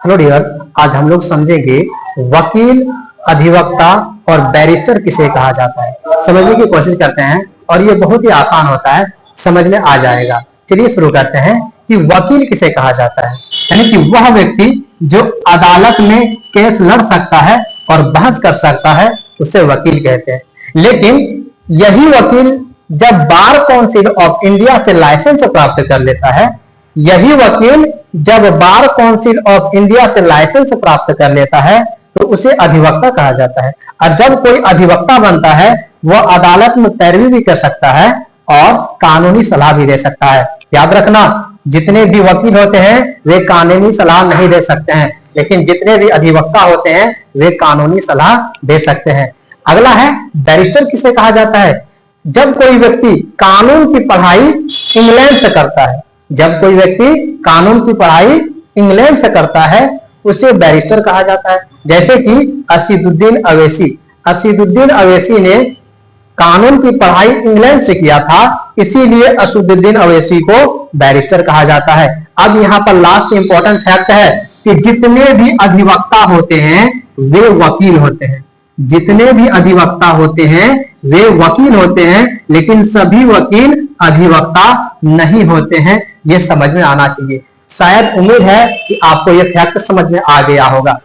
Hello dear, आज हम लोग समझेंगे वकील, अधिवक्ता और बैरिस्टर किसे कहा जाता है। समझने की कोशिश करते हैं और ये बहुत ही आसान होता है, समझ में आ जाएगा। चलिए शुरू करते हैं कि वकील किसे कहा जाता है। यानी कि वह व्यक्ति जो अदालत में केस लड़ सकता है और बहस कर सकता है, उसे वकील कहते हैं। लेकिन यही वकील जब बार काउंसिल ऑफ इंडिया से लाइसेंस प्राप्त कर लेता है, यही वकील जब बार काउंसिल ऑफ इंडिया से लाइसेंस प्राप्त कर लेता है तो उसे अधिवक्ता कहा जाता है। और जब कोई अधिवक्ता बनता है वह अदालत में पैरवी भी कर सकता है और कानूनी सलाह भी दे सकता है। याद रखना, जितने भी वकील होते हैं वे कानूनी सलाह नहीं दे सकते हैं, लेकिन जितने भी अधिवक्ता होते हैं वे कानूनी सलाह दे सकते हैं। अगला है बैरिस्टर किसे कहा जाता है। जब कोई व्यक्ति कानून की पढ़ाई इंग्लैंड से करता है, जब कोई व्यक्ति कानून की पढ़ाई इंग्लैंड से करता है उसे बैरिस्टर कहा जाता है। जैसे कि असीदुद्दीन अवैसी ने कानून की पढ़ाई इंग्लैंड से किया था, इसीलिए असीदुद्दीन अवैसी को बैरिस्टर कहा जाता है। अब यहाँ पर लास्ट इंपॉर्टेंट फैक्ट है कि जितने भी अधिवक्ता होते हैं वे वकील होते हैं। जितने भी अधिवक्ता होते हैं वे वकील होते हैं, लेकिन सभी वकील अधिवक्ता नहीं होते हैं। यह समझ में आना चाहिए। शायद उम्मीद है कि आपको यह फैक्ट समझ में आ गया होगा।